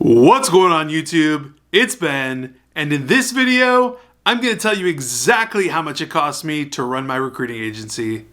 What's going on YouTube? It's Ben, and in this video, I'm going to tell you exactly how much it costs me to run my recruiting agency.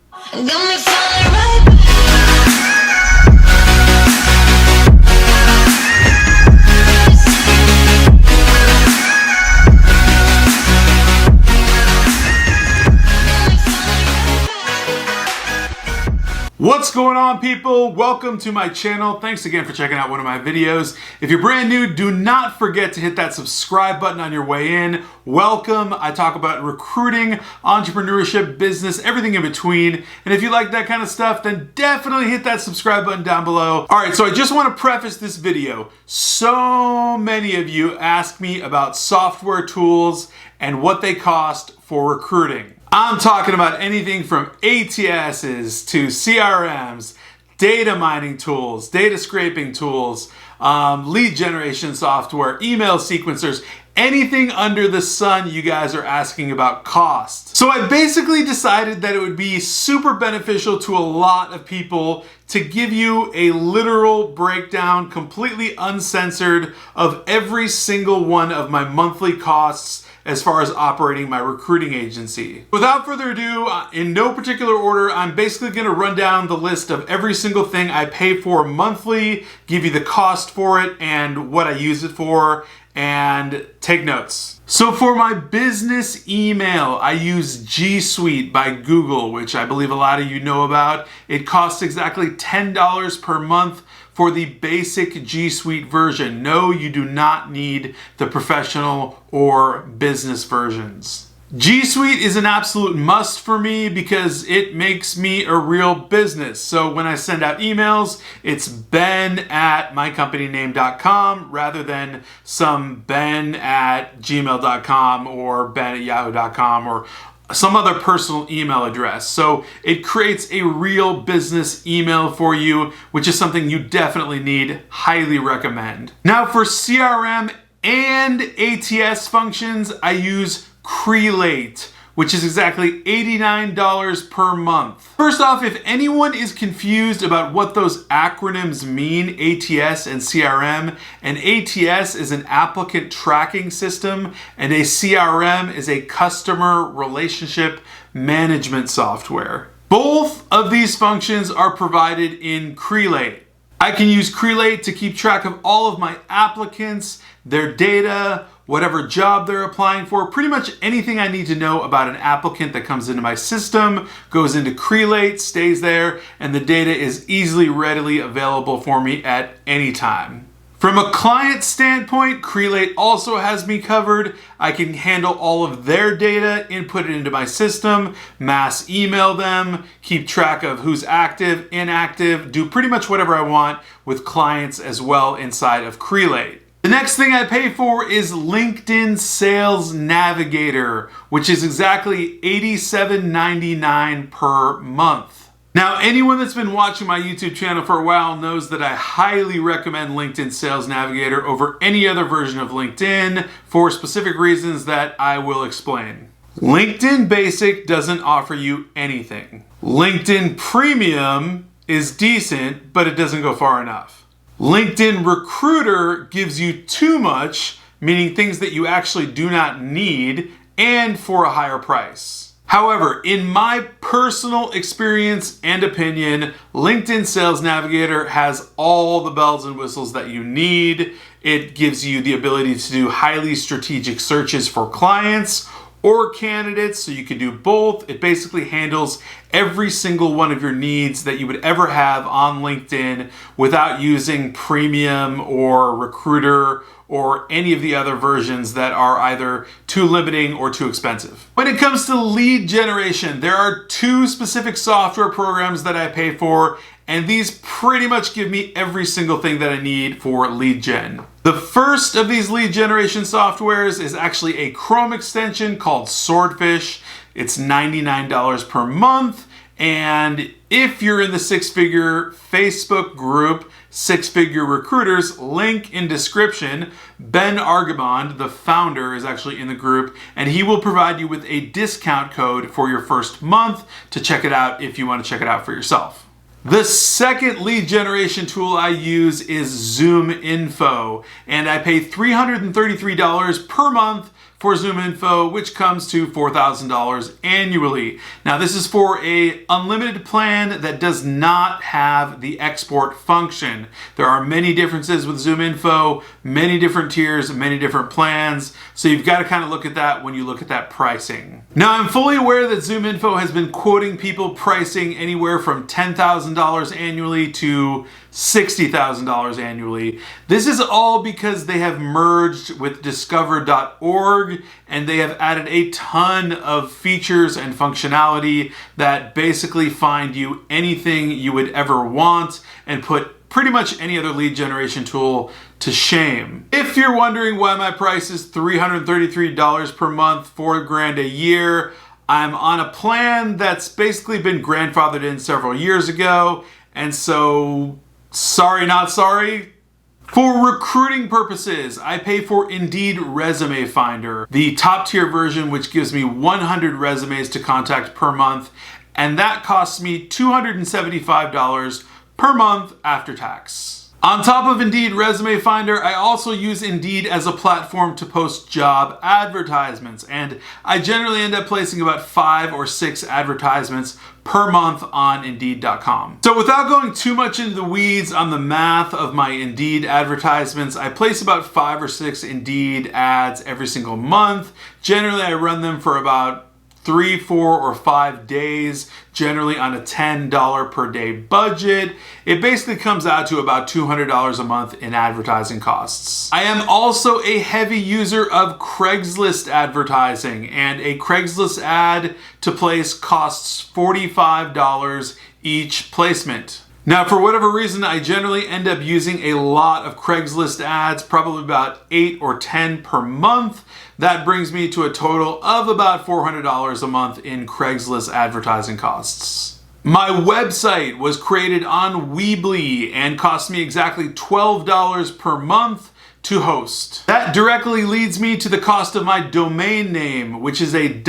What's going on, people? Welcome to my channel. Thanks again for checking out one of my videos. If you're brand new, do not forget to hit that subscribe button on your way in. Welcome. I talk about recruiting, entrepreneurship, business, everything in between. And if you like that kind of stuff, then definitely hit that subscribe button down below. All right, so I just want to preface this video. So many of you ask me about software tools and what they cost for recruiting. I'm talking about anything from ATSs to CRMs, data mining tools, data scraping tools, lead generation software, email sequencers, anything under the sun you guys are asking about cost. So I basically decided that it would be super beneficial to a lot of people to give you a literal breakdown, completely uncensored, of every single one of my monthly costs as far as operating my recruiting agency. Without further ado, in no particular order, I'm basically gonna run down the list of every single thing I pay for monthly, give you the cost for it and what I use it for, and take notes. So for my business email, I use G Suite by Google, which I believe a lot of you know about. It costs exactly $10 per month for the basic G Suite version. No, you do not need the professional or business versions. G Suite is an absolute must for me because it makes me a real business. So when I send out emails, it's ben@mycompanyname.com rather than some ben@gmail.com or ben@yahoo.com or some other personal email address. So it creates a real business email for you, which is something you definitely need. Highly recommend. Now for CRM and ATS functions, I use Crelate, which is exactly $89 per month. First off, if anyone is confused about what those acronyms mean, ATS and CRM, an ATS is an applicant tracking system and a CRM is a customer relationship management software. Both of these functions are provided in Crelate. I can use Crelate to keep track of all of my applicants, their data, whatever job they're applying for. Pretty much anything I need to know about an applicant that comes into my system goes into Crelate, stays there, and the data is easily, readily available for me at any time. From a client standpoint, Crelate also has me covered. I can handle all of their data, input it into my system, mass email them, keep track of who's active, inactive, do pretty much whatever I want with clients as well inside of Crelate. The next thing I pay for is LinkedIn Sales Navigator, which is exactly $87.99 per month. Now, anyone that's been watching my YouTube channel for a while knows that I highly recommend LinkedIn Sales Navigator over any other version of LinkedIn for specific reasons that I will explain. LinkedIn Basic doesn't offer you anything. LinkedIn Premium is decent, but it doesn't go far enough. LinkedIn Recruiter gives you too much, meaning things that you actually do not need, and for a higher price. However, in my personal experience and opinion, LinkedIn Sales Navigator has all the bells and whistles that you need. It gives you the ability to do highly strategic searches for clients or candidates, so you can do both. It basically handles every single one of your needs that you would ever have on LinkedIn without using Premium or Recruiter or any of the other versions that are either too limiting or too expensive. When it comes to lead generation, there are two specific software programs that I pay for, and these pretty much give me every single thing that I need for lead gen. The first of these lead generation softwares is actually a Chrome extension called SWORDFISH. It's $99 per month, and if you're in the six-figure Facebook group, Six-Figure Recruiters, link in description, Ben Argabond, the founder, is actually in the group, and he will provide you with a discount code for your first month to check it out if you want to check it out for yourself. The second lead generation tool I use is ZoomInfo, and I pay $333 per month for ZoomInfo, which comes to $4,000 annually. Now this is for a unlimited plan that does not have the export function. There are many differences with ZoomInfo, many different tiers, many different plans, so you've got to kind of look at that when you look at that pricing. Now I'm fully aware that ZoomInfo has been quoting people pricing anywhere from $10,000 annually to $60,000 annually. This is all because they have merged with discover.org and they have added a ton of features and functionality that basically find you anything you would ever want and put pretty much any other lead generation tool to shame. If you're wondering why my price is $333 per month, $4,000 a year, I'm on a plan that's basically been grandfathered in several years ago, and so sorry, not sorry. For recruiting purposes, I pay for Indeed Resume Finder, the top tier version, which gives me 100 resumes to contact per month, and that costs me $275 per month after tax. On top of Indeed Resume Finder, I also use Indeed as a platform to post job advertisements, and I generally end up placing about 5 or 6 advertisements per month on Indeed.com. So without going too much into the weeds on the math of my Indeed advertisements, I place about 5 or 6 Indeed ads every single month. Generally, I run them for about 3, 4, or 5 days, generally on a $10 per day budget. It basically comes out to about $200 a month in advertising costs. I am also a heavy user of Craigslist advertising, and a Craigslist ad to place costs $45 each placement. Now, for whatever reason, I generally end up using a lot of Craigslist ads, probably about 8 or 10 per month. That brings me to a total of about $400 a month in Craigslist advertising costs. My website was created on Weebly and cost me exactly $12 per month to host. That directly leads me to the cost of my domain name, which is a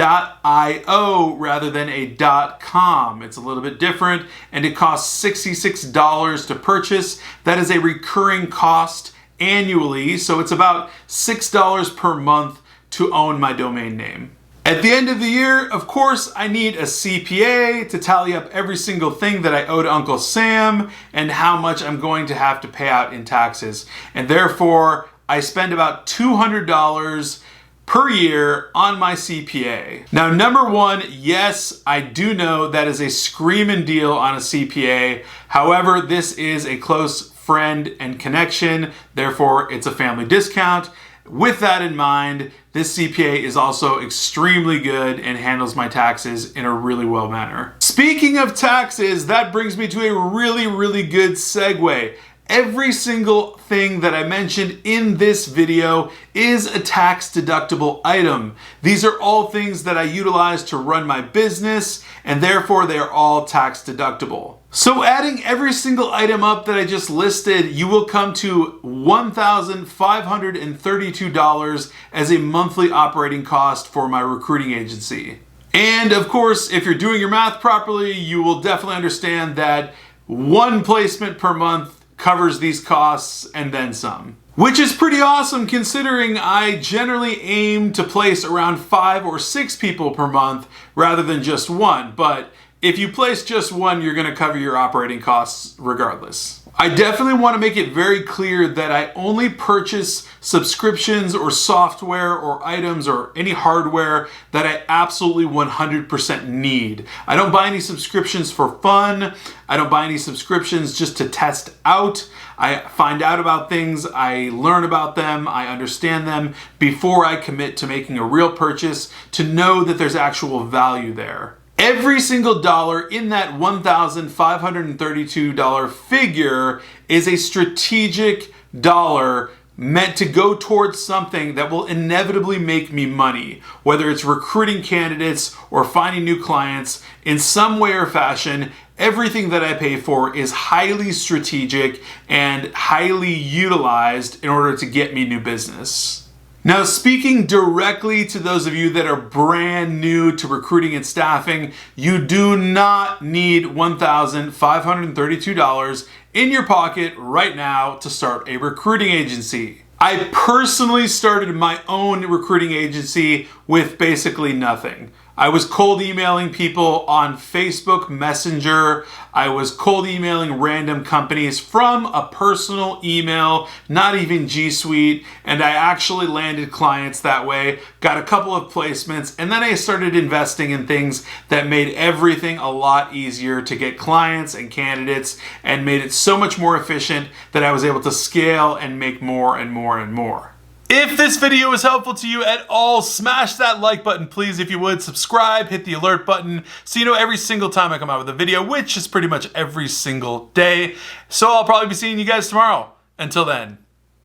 .io rather than a .com. It's a little bit different, and it costs $66 to purchase. That is a recurring cost annually, so it's about $6 per month to own my domain name. At the end of the year, of course, I need a CPA to tally up every single thing that I owe to Uncle Sam and how much I'm going to have to pay out in taxes. And therefore, I spend about $200 per year on my CPA. Now, number one, yes, I do know that is a screaming deal on a CPA. However, this is a close friend and connection, therefore it's a family discount. With that in mind, this CPA is also extremely good and handles my taxes in a really well manner. Speaking of taxes, that brings me to a really good segue. Every single thing that I mentioned in this video is a tax deductible item. These are all things that I utilize to run my business, and therefore they are all tax deductible. So adding every single item up that I just listed, you will come to $1,532 as a monthly operating cost for my recruiting agency. And of course, if you're doing your math properly, you will definitely understand that one placement per month covers these costs and then some. Which is pretty awesome considering I generally aim to place around 5 or 6 people per month rather than just one. But if you place just one, you're going to cover your operating costs regardless. I definitely want to make it very clear that I only purchase subscriptions or software or items or any hardware that I absolutely 100% need. I don't buy any subscriptions for fun. I don't buy any subscriptions just to test out. I find out about things, I learn about them, I understand them before I commit to making a real purchase to know that there's actual value there. Every single dollar in that $1,532 figure is a strategic dollar meant to go towards something that will inevitably make me money, whether it's recruiting candidates or finding new clients. In some way or fashion, everything that I pay for is highly strategic and highly utilized in order to get me new business. Now, speaking directly to those of you that are brand new to recruiting and staffing, you do not need $1,532 in your pocket right now to start a recruiting agency. I personally started my own recruiting agency with basically nothing. I was cold emailing people on Facebook Messenger. I was cold emailing random companies from a personal email, not even G Suite, and I actually landed clients that way, got a couple of placements, and then I started investing in things that made everything a lot easier to get clients and candidates and made it so much more efficient that I was able to scale and make more and more and more. If this video was helpful to you at all, smash that like button, please, if you would. Subscribe, hit the alert button, so you know every single time I come out with a video, which is pretty much every single day. So I'll probably be seeing you guys tomorrow. Until then.